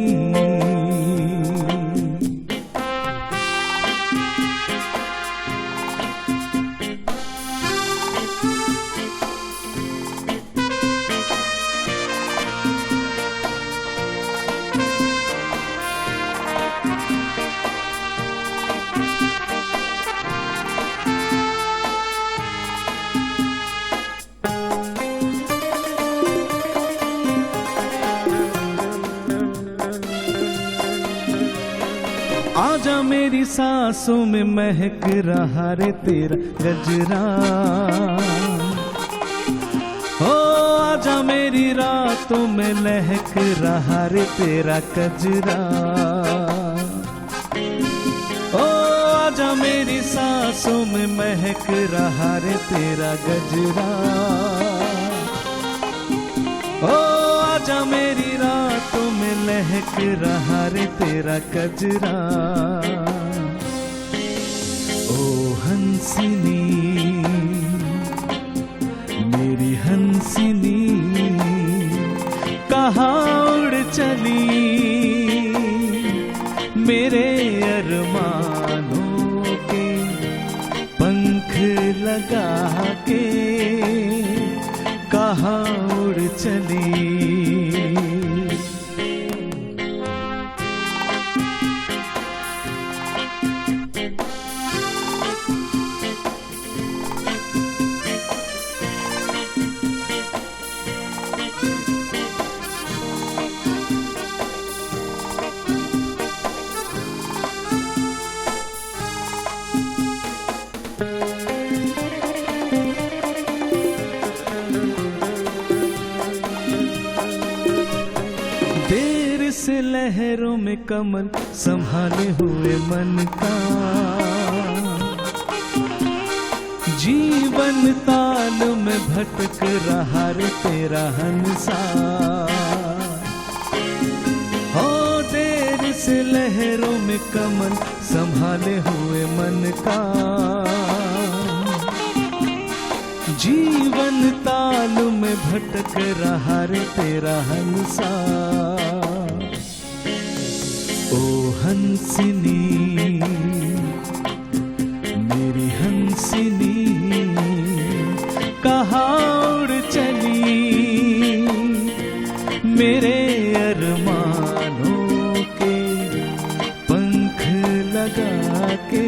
आजा मेरी सांसों में महक रहा रे तेरा गजरा, ओ आजा मेरी रातों में लहक रहा रे तेरा कजरा, ओ आजा मेरी सांसों में महक रहा रे तेरा गजरा, ओ आजा मेरी रातों में लहक रहा रे तेरा कजरा। ओ हंसिनी मेरी हंसिनी कहाँ उड़ चली, मेरे अरमानों के पंख लगा के कहाँ उड़ चली। देर से लहरों में कमल संभाले हुए मन का, जीवन ताल में भटक रहा रे तेरा हंसा, हो देर से लहरों में कमल संभाले हुए मन का, जीवन ताल में भटक रहा रे तेरा हंसा। ओ हंसिनी मेरी हंसिनी कहाँ उड़ चली, मेरे अरमानों के पंख लगा के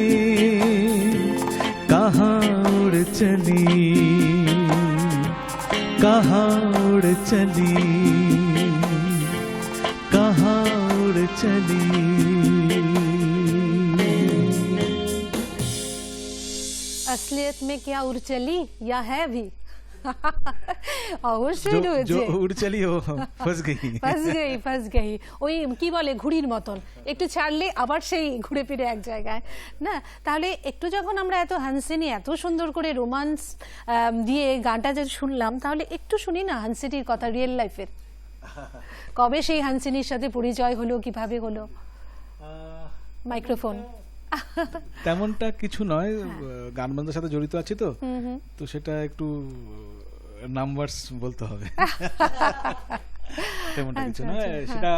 कहाँ उड़ चली, कहाँ उड़ चली, कहाँ उड़ चली। असलियत में क्या उड़ चली या है भी? অবশ্যই রয়েছে। जो उड़ चली वो फंस गई। ফাঁস গেই ওই কি বলে ঘুড়ির মতন, একটু ছাড়লে আবার সেই ঘুরে ফিরে এক জায়গায় না। তাহলে একটু যখন আমরা এত হানসিনি এত সুন্দর করে রোমান্স দিয়ে গানটা যে শুনলাম, তাহলে একটু শুনি না হানসিনির কথা রিয়েল লাইফের। কবে সেই হানসিনির সাথে পরিচয় হলো, কিভাবে হলো? মাইক্রোফোন। তেমনটা কিছু নয়, গান বাজনার সাথে জড়িত আছি তো, তো সেটা একটু নাম্বারস বলতে হবে। তেমনটা কিছু নয়, সেটা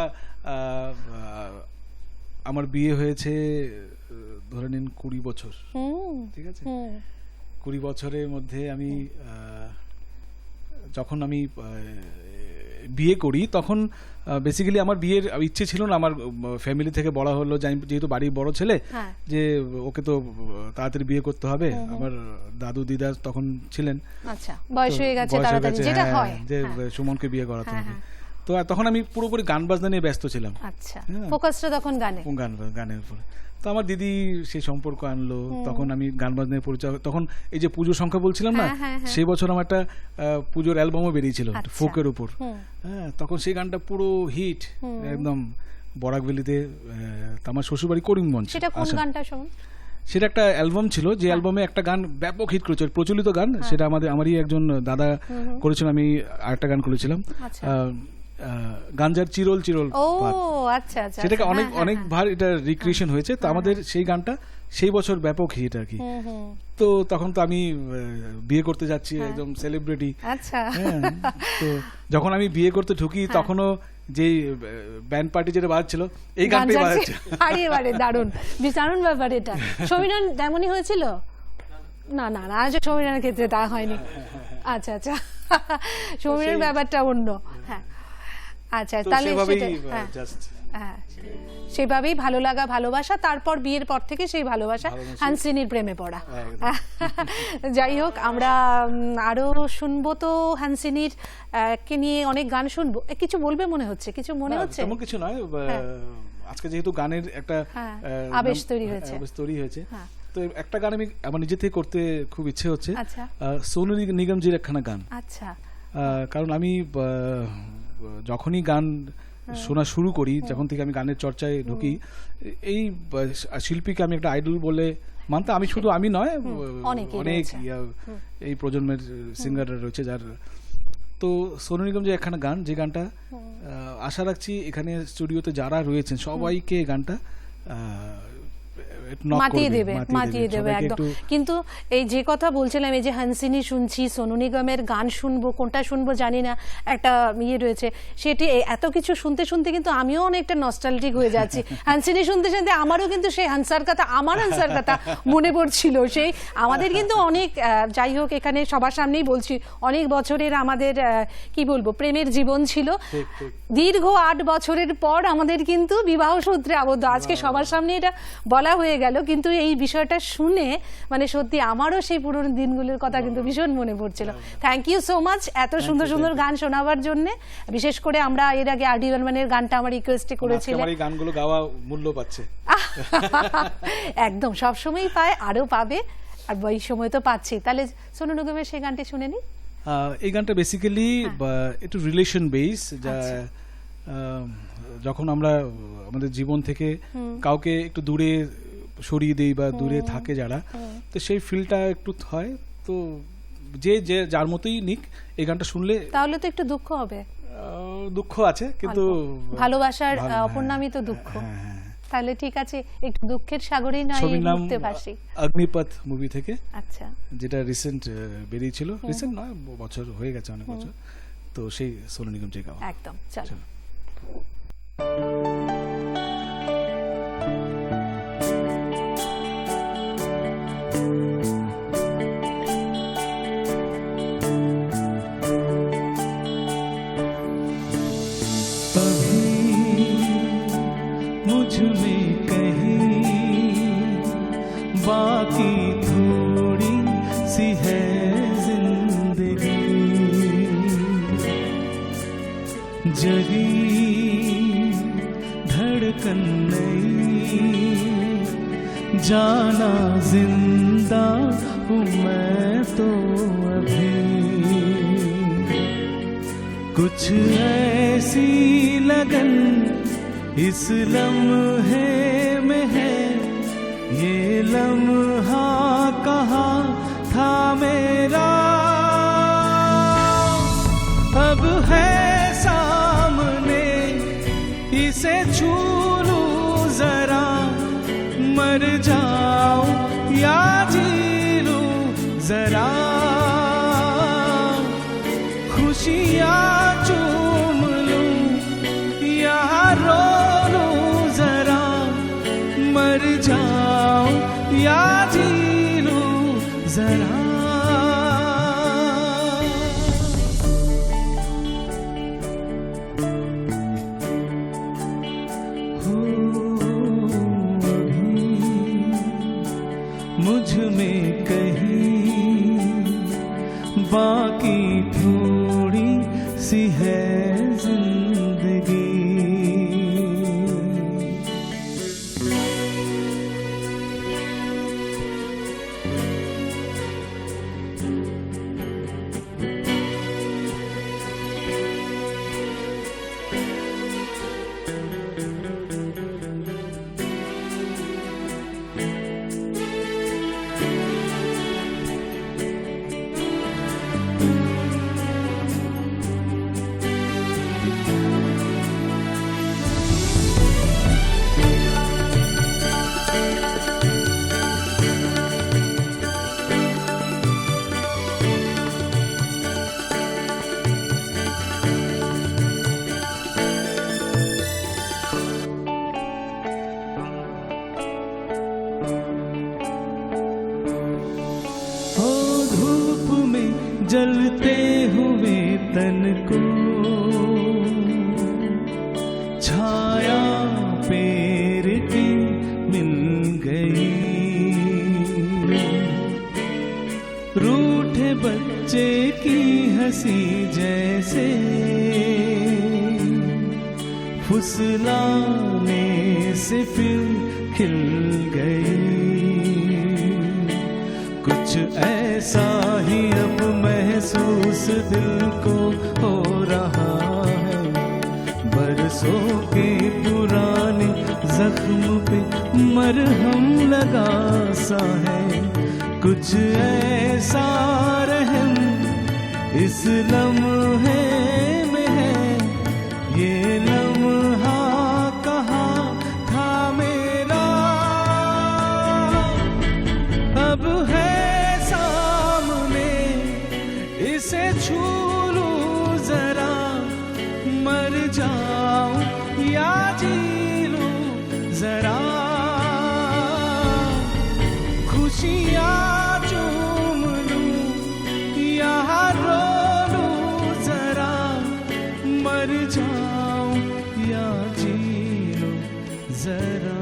আমার বিয়ে হয়েছে ধরে নিন 20 বছর, ঠিক আছে? 20 বছরের মধ্যে আমি যখন আমি বিয়ে করি তখন বেসিক্যালি আমার বিয়ের ইচ্ছে ছিল না। আমার ফ্যামিলি থেকে বলা হলো, যেহেতু বাড়ির বড় ছেলে, যে ওকে তো তাড়াতাড়ি বিয়ে করতে হবে। আমার দাদু দিদা তখন ছিলেন, আচ্ছা বয়স হয়ে গেছে, তাড়াতাড়ি যেটা হয় যে সুমনকে বিয়ে করাতে হবে। তো তখন আমি পুরোপুরি গান বাজনা নিয়ে ব্যস্ত ছিলাম। আচ্ছা, ফোকাসটা তখন গানের উপরে। তো আমার দিদি সেই সম্পর্ক আনলো, তখন আমি গান বাজনায় পরিচয়। তখন এই যে পুজোর সংখ্যা বলছিলাম না, সেই বছর আমার একটা পুজোর অ্যালবামও বেরিয়েছিল ফোকের উপর। হ্যাঁ, তখন সেই গানটা পুরো হিট একদম বরাকভ্যালিতে। আমার শ্বশুরবাড়ি করিমগঞ্জ। সেটা কোন গানটা শুনুন? সেটা একটা অ্যালবাম ছিল, যে অ্যালবামে একটা গান ব্যাপক হিট করেছে, প্রচলিত গান। সেটা আমারই একজন দাদা করেছেন, আমি আরেকটা গান করেছিলাম, গাঞ্জার চিরল চিরল পাত। আচ্ছা আচ্ছা, সেটাকে অনেকবার এটা রিক্রিয়েশন হয়েছে। তো আমাদের সেই গানটা সেই বছর ব্যাপক হিট আর কি। তো তখন তো আমি বিয়ে করতে যাচ্ছি, একদম সেলিব্রিটি। আচ্ছা, তো যখন আমি বিয়ে করতে ঢুকি তখনও যে ব্যান্ড পার্টি যেটা বাজছিল, এই গানটাই বাজছে। আরে দারুণ, দারুণ ব্যাপার এটা। সমীরণ তেমনই হয়েছিল? না না না, সমীরণের ক্ষেত্রে তা হয়নি। আচ্ছা আচ্ছা, সমীরণের ব্যাপারটা অন্য। হ্যাঁ আচ্ছা, তাহলে সেভাবেই ভালো লাগা, ভালোবাসা, তারপর বিয়ের পর থেকে সেই ভালোবাসা হানসিনির প্রেমে পড়া। যাই হোক, আমরা আরো শুনবো তো হানসিনির কে নিয়ে অনেক গান শুনবো। কিছু বলবে মনে হচ্ছে? কিছু মনে হচ্ছে? তেমন কিছু নয়, আজকে যেহেতু গানের একটা আবেশ তৈরি হয়েছে, তো একটা গান আমি আমার নিজে থেকে করতে খুব ইচ্ছে হচ্ছে। সোনু নিগমজির একখানা গান। আচ্ছা, কারণ আমি যখনই গান শোনা শুরু করি, যখন থেকে আমি গানের চর্চায় ঢুকি, এই শিল্পীকে আমি একটা আইডল বলে মানতে। আমি শুধু আমি নয়, অনেক এই প্রজন্মের সিঙ্গাররা রয়েছে যার। তো সোনু নিগম যে একখানা গান, যে গানটা আশা রাখছি এখানে স্টুডিওতে যারা রয়েছেন সবাইকে গানটা মাতিয়ে দেবে একদম। কিন্তু এই যে কথা বলছিলাম, এই যে হানসিনি শুনছি, সোনু নিগমের গান শুনবো, কোনটা শুনবো জানি না, একটা ইয়ে রয়েছে। সেটি এত কিছু শুনতে শুনতে কিন্তু আমিও অনেকটা নস্টালজিক হয়ে যাচ্ছি। হানসিনি শুনতে শুনতে আমারও কিন্তু সেই হানসার কথা মনে পড়ছিল। সেই আমাদের কিন্তু অনেক, যাই হোক এখানে সবার সামনেই বলছি, অনেক বছরের আমাদের কি বলবো প্রেমের জীবন ছিল। দীর্ঘ 8 বছরের পর আমাদের কিন্তু বিবাহ সূত্রে আবদ্ধ। আজকে সবার সামনে এটা বলা হয়ে গেল, কিন্তু এই বিষয়টা শুনে মানে সত্যি আমারও সেই পুরনো দিনগুলোর কথা কিন্তু ভীষণ মনে পড়ছিল। থ্যাংক ইউ সো মাচ এত সুন্দর সুন্দর গান শোনাবার জন্য। বিশেষ করে আমরা এর আগে আর ডি বর্মনের গানটা আমার রিকোয়েস্টে করেছিলাম। আমার এই গানগুলো গাওয়া মূল্য পাচ্ছে একদম, সব সময়ই পায়, আরো পাবে, আর এই সময় তো পাচ্ছি। তাহলে সোনু নিগমের সেই গানটি শুনে নি। এই গানটা বেসিক্যালি একটু রিলেশন বেস, যা যখন আমরা আমাদের জীবন থেকে কাউকে একটু দূরে সরিয়ে দেই বা দূরে থাকে যারা, তো সেই ফিলটা একটু হয়। তো যে যার মতোই নিক, এই গানটা শুনলে তাহলে তো একটু দুঃখ হবে। দুঃখ আছে, কিন্তু ভালোবাসার অপর নামই তো দুঃখ। তাহলে ঠিক আছে, একটু দুঃখের সাগরেই নয় ঘুরতে পারছি। অগ্নিপথ মুভি থেকে, আচ্ছা, যেটা রিসেন্ট বেরিয়েছিল, রিসেন্ট নয়, বছর হয়ে গেছে, অনেক বছর। তো সেই সোনু নিগম যে গাওয়া। একদম, চলো। बाकी थोड़ी सी है जिंदगी, जगी धड़कन नहीं, जाना जिंदा हूँ मैं तो अभी। कुछ ऐसी लगन इस लम्हे में है, ये लम्हा कहाँ था मेरा, अब है सामने इसे छू लूं जरा, मर जाऊं या जी लूं जरा, खुशियाँ चूम लूं या रो लूं जरा, मर जाऊं या जी लूं जरा। मुझ में कहीं बाकी थोड़ी सी है जिंदगी, जलते हुए तन को छाया पेड़ की मिल गई, रूठे बच्चे की हंसी जैसे फुसलाने से फिर खिल गई, कुछ ऐसा ही अब महसूस दिल को हो रहा है, बरसों के पुराने जख्म पे मरहम लगा सा है, कुछ ऐसा रहम इस लम्हे में है, ये लम्हा कहाँ था मेरा, अब है इसे छू लूं जरा, मर जाऊं या जी लूं जरा, खुशियाँ चूम लूं या रो लूं जरा, मर जाऊं या जी लूं जरा।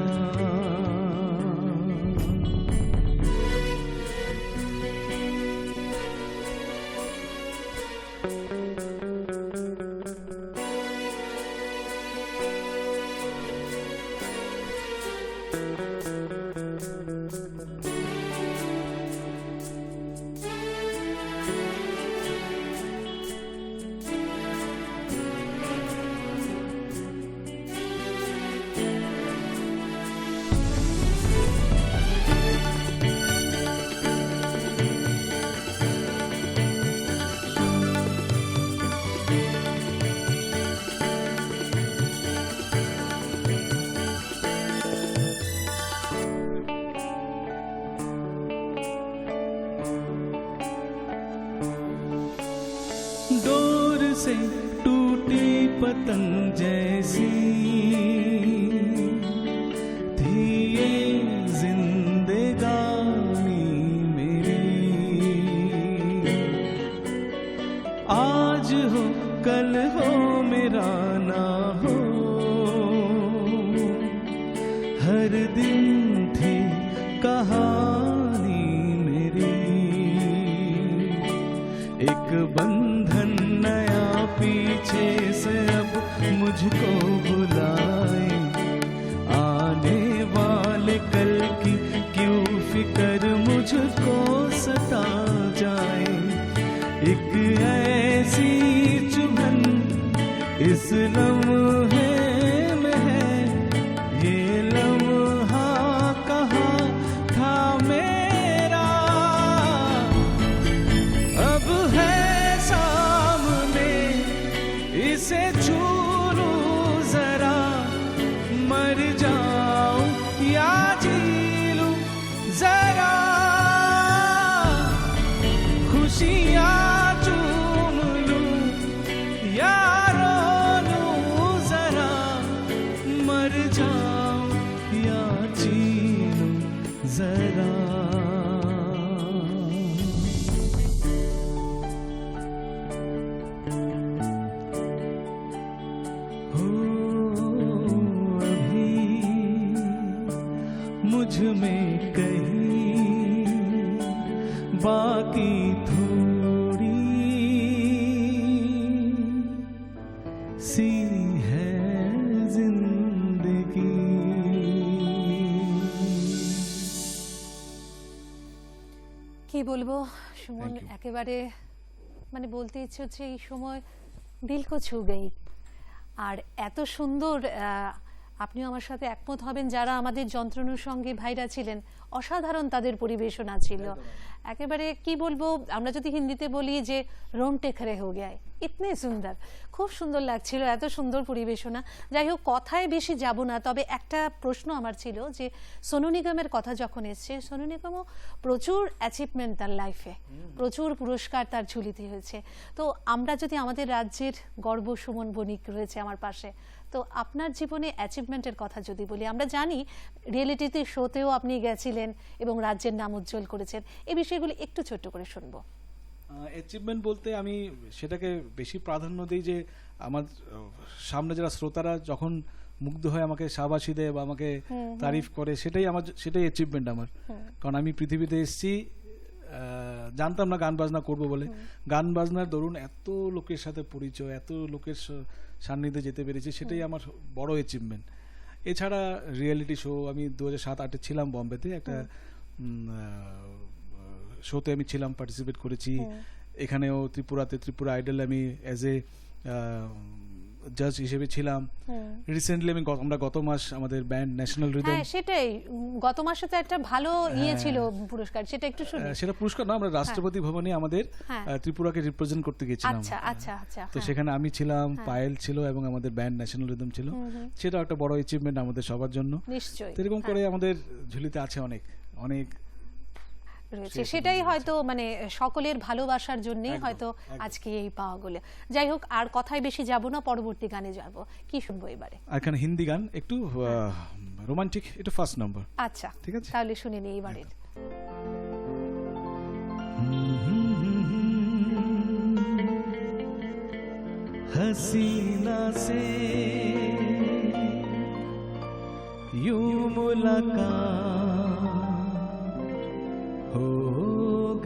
डोर से टूटी पतंग जैसी थी ये जिंदगानी मेरी, आज हो कल हो मेरा ना हो, हर दिन थी कहानी मेरी, एक बंधन नया पीछे से अब मुझको बुलाए, आने वाले कल की क्यों फिक्र मुझको सता जाए, एक ऐसी चुभन इस लम्हे में है ये लम्हा कहाँ था मेरा, अब है सामने इसे छू लूं जरा, मर जाऊं या जी लूं जरा, खुशियाँ चूम लूं या रो लूं जरा, मर जाऊं या जी लूं जरा। हो अभी मुझ में कहीं बाकी थोड़ी सी है जिंदगी। কি বলবো সুমন, Thank you. একেবারে মানে বলতে ইচ্ছে হচ্ছে এই সময় দিল কো ছু গই। আর এত সুন্দর, আপনিও আমার সাথে একমত হবেন, যারা আমাদের যন্ত্রানুষঙ্গী ভাইরা ছিলেন অসাধারণ তাদের পরিবেশনা ছিল। একেবারে কি বলবো, আমরা যদি হিন্দিতে বলি যে রোমটে খড়ে হো গয়া, ইতনে সুন্দর, খুব সুন্দর লাগছিল, এত সুন্দর পরিবেশনা। যাই হোক, কথায় বেশি যাব না, তবে একটা প্রশ্ন আমার ছিল যে সোনু নিগমের কথা যখন এসছে, সোনু নিগমও প্রচুর অ্যাচিভমেন্ট তার লাইফে, প্রচুর পুরস্কার তার ঝুলিতে হয়েছে। তো আমরা যদি আমাদের রাজ্যের গর্ব সুমন বণিক রয়েছে আমার পাশে, তো আপনার জীবনে অ্যাচিভমেন্টের কথা যদি বলি, আমরা জানি রিয়েলিটিতে শোতেও আপনি গেছিলেন এবং রাজ্যের নাম উজ্জ্বল করেছেন, এই বিষয়গুলি একটু ছোট্ট করে শুনবো। অ্যাচিভমেন্ট বলতে আমি সেটাকে বেশি প্রাধান্য দিই যে আমার সামনে যারা শ্রোতারা যখন মুগ্ধ হয়ে আমাকে শাবাশি দেয় বা আমাকে তারিফ করে, সেটাই অ্যাচিভমেন্ট আমার। কারণ আমি পৃথিবীতে এসেছি, জানতাম না গান বাজনা করবো বলে, গান বাজনার দরুন এত লোকের সাথে পরিচয়, এত লোকের সান্নিধ্যে যেতে পেরেছি, সেটাই আমার বড় অ্যাচিভমেন্ট। এছাড়া রিয়েলিটি শো আমি 2007-08 ছিলাম বম্বেতে, একটা শোতে আমি ছিলাম, পার্টিসিপেট করেছি। এখানেও ত্রিপুরা আইডলে আমি অ্যাজ এ জাজ হিসেবে ছিলাম। রিসেন্টলি আমরা গত মাস আমাদের ব্যান্ড ন্যাশনাল রিদম, হ্যাঁ সেটাই, গত মাসে তো একটা ভালো ইয়ে ছিল পুরস্কার, সেটা একটু শুনি। সেটা পুরস্কার না, আমরা রাষ্ট্রপতি ভবনে আমাদের ত্রিপুরাকে রিপ্রেজেন্ট করতে গেছিলাম। আচ্ছা আচ্ছা আচ্ছা। তো সেখানে আমি ছিলাম, পায়েল ছিল এবং আমাদের ব্যান্ড ন্যাশনাল রিদম ছিল। সেটা একটা বড় অ্যাচিভমেন্ট আমাদের সবার জন্য। নিশ্চয়ই এরকম করে আমাদের ঝুলিতে আছে অনেক অনেক রয়েছে, সেটাই হয়তো মানে সকলের ভালোবাসার জন্যই হয়তো আজকে এই পাওয়াগুলো। যাই হোক, আর কথায় বেশি যাব না, পরবর্তী গানে যাব। কি শুনবো এবারে? এখানে হিন্দি গান, একটু রোমান্টিক, এটা ফার্স্ট নাম্বার। আচ্ছা ঠিক আছে, তাহলে শুনে নিই এবারে। हसीना से यूं मुलाकात हो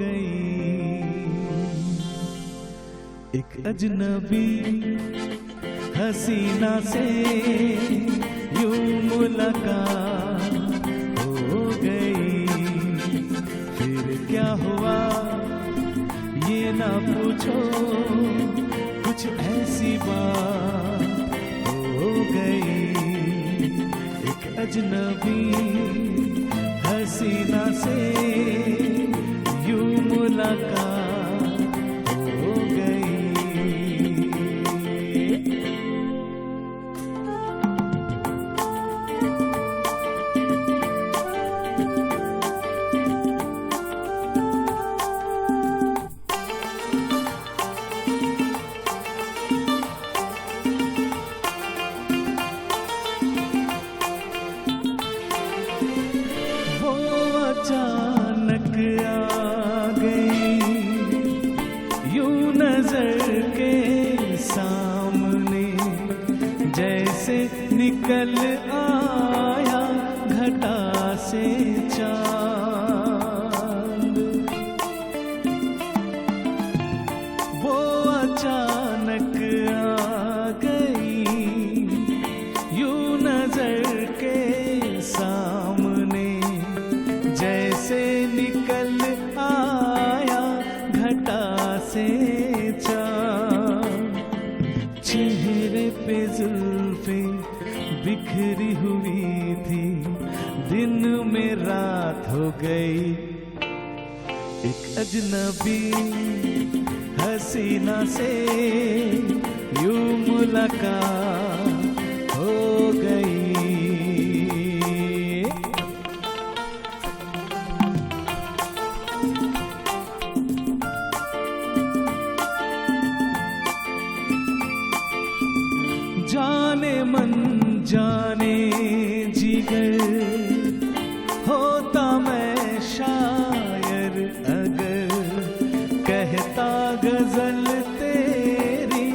गई, एक अजनबी हसीना से यूं मुलाकात हो गई, फिर क्या हुआ ये ना पूछो, कुछ ऐसी बात हो गई, एक अजनबी हसीना से यूं मुलाकात हो गई। अचानक आ गई यूं नजर के सामने, जैसे निकल आया घटा से चांद, वो अचानक आ गई यूं नजर के सामने, जैसे निकल आया घटा से चाँद, चेहरे चेहरे पे जुल्फे बिखरी हुई थी, दिन में रात हो गई। एक अजनबी हसीना से यूं मुलाकात हो गई। जाने मन जाने जिगर, होता मैं शायर अगर, कहता गजल तेरी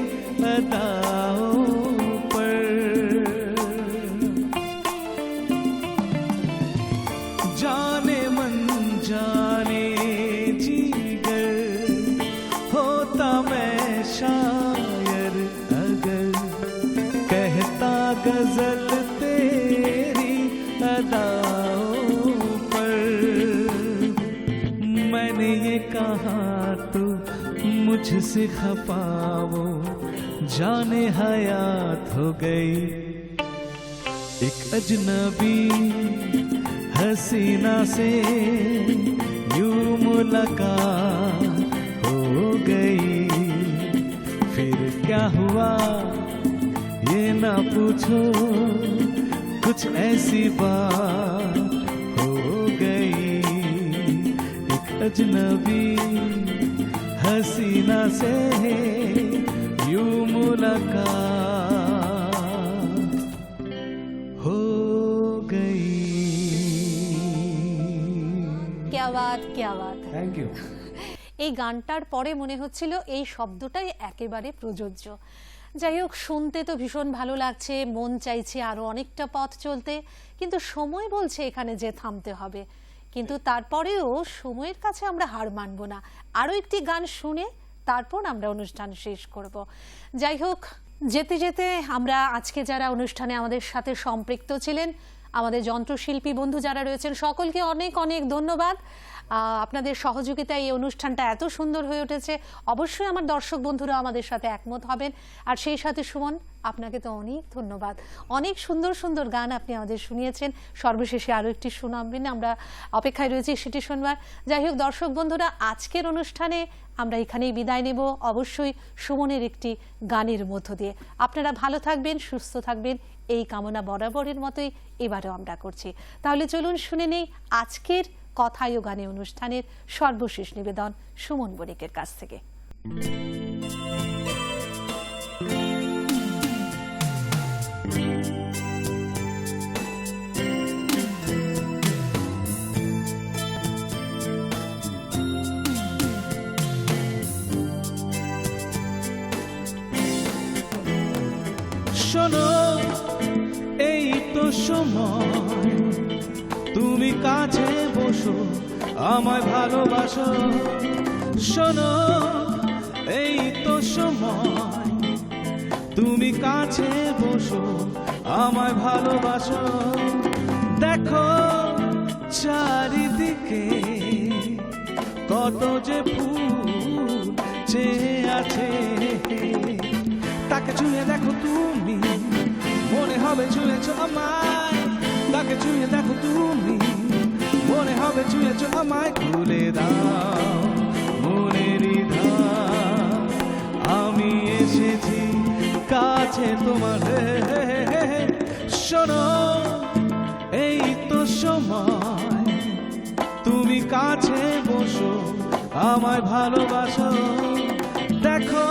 अदाओं पर। जाने मन जाने जिगर, होता मैं शायर अगर, कहता गजल तेरी अदाओं पर। मैंने ये कहा तो मुझसे खफा वो जाने हयात हो गई। एक अजनबी हसीना से यूं मुलाकात हो गई। फिर क्या हुआ ये ना पूछो, कुछ ऐसी बात हो गई। एक अजनबी हसीना से यूं मुलाकात हो गई। क्या बात, क्या बात। Thank you. এই গানটার পরে মনে হচ্ছিল এই শব্দটাই একেবারে প্রযোজ্য। যাই হোক, শুনতে তো ভীষণ ভালো লাগছে, মন চাইছে আরো অনেকটা পথ চলতে, কিন্তু সময় বলছে এখানে যে থামতে হবে। কিন্তু তারপরেও সময়ের কাছে আমরা হার মানব না, আরো একটি গান শুনে তারপর আমরা অনুষ্ঠান শেষ করব। যাই হোক, যেতে যেতে আমরা আজকে যারা অনুষ্ঠানে আমাদের সাথে সম্পৃক্ত ছিলেন, আমাদের যন্ত্রশিল্পী বন্ধু যারা রয়েছেন, সকলকে অনেক অনেক ধন্যবাদ। আপনাদের সহযোগিতায় এই অনুষ্ঠানটা এত সুন্দর হয়ে উঠেছে। অবশ্যই আমার দর্শক বন্ধুরা আমাদের সাথে একমত হবেন। আর সেই সাথে সুমন, আপনাকে তো অনেক ধন্যবাদ। অনেক সুন্দর সুন্দর গান আপনি আমাদের শুনিয়েছেন। সর্বশেষে আরও একটি শোনাবেন, আমরা অপেক্ষায় রয়েছি সেটি শুনবার। যাই হোক দর্শক বন্ধুরা, আজকের অনুষ্ঠানে আমরা এখানেই বিদায় নেব, অবশ্যই সুমনের একটি গানের মধ্য দিয়ে। আপনারা ভালো থাকবেন, সুস্থ থাকবেন, এই কামনা বরাবরের মতোই এবারেও আমরা করছি। তাহলে চলুন শুনে নেই আজকের কথায় ও গানে অনুষ্ঠানের সর্বশেষ নিবেদন সুমন বণিকের কাছ থেকে। শোনো, এই তো সময়, তুমি কাছে বসো, আমায় ভালোবাসো। শোনো, এই তো সময়, তুমি কাছে বসো, আমায় ভালোবাসো। দেখো চারিদিকে কত যে ফুল চেয়ে আছে, তাকে ছুঁয়ে দেখো তুমি, মনে হবে ছুঁয়েছো আমায়। তাকে ছুঁয়ে দেখো তুমি, মনে হবে ছুঁয়েছো আমায়। খুলে দাও মনেরই ধার, আমি এসেছি কাছে তোমার। শোনো, এই তো সময়, তুমি কাছে বসো, আমায় ভালোবাসো। দেখো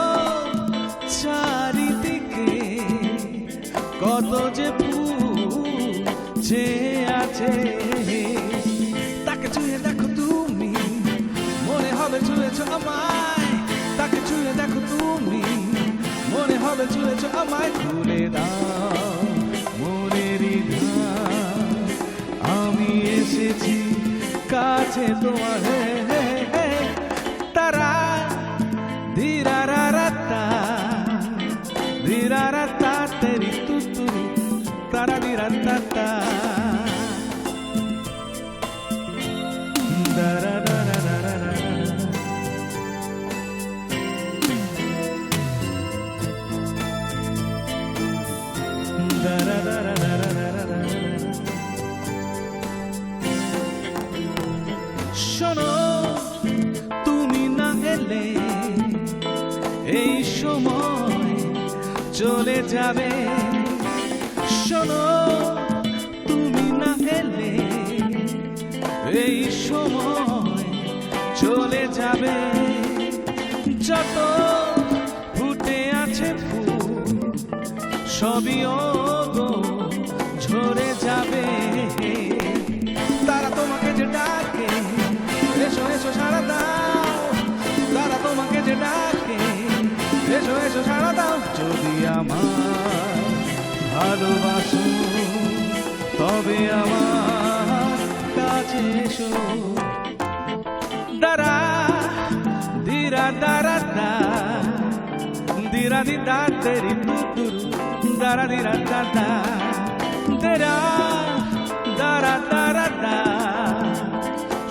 চারিদিকে কত যে ফুল চেয়ে আছে, তাকে ছুঁয়ে দেখো তুমি, মনে হবে ছুঁয়েছো আমায়। তাকে ছুঁয়ে দেখো তুমি, মনে হবে ছুঁয়েছো আমায়। খুলে দাও মনেরই ধার, আমি এসেছি কাছে তোমার। তারা ধীরারাতা ধীরারাতা তেরি তুতুরু, তারা ধীরারাতা দারা দারা দারা দারা। যাবে। শোনো, তুমি না এলে এই সময় চলে যাবে। যত ফুটে আছে ফুল সবই ওগো ঝরে যাবে। তারা তোমাকে যে ডাকে, এসো এসো সাড়া দাও। তারা তোমাকে যে ডাকে, এসো এসো সাড়া দাও। যদি আমার ভালোবাসো তবে আমার কাছে এসো। দাঁড়া দিরা দাঁড়া দা, দিরা দি দা তেরি তুতুরু, দাঁড়া দিরা দা দা, তেরা দাঁড়া দাঁড়া দা,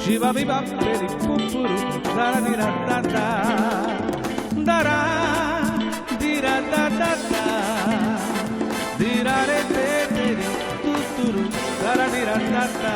শিবা বিবা তেরি পুপুরু, দাঁড়া দিরা দা দা, দাঁড়া দিরা দা দা দা, দিরা রে তেরি তুতুরু, দাঁড়া দিরা দা দা।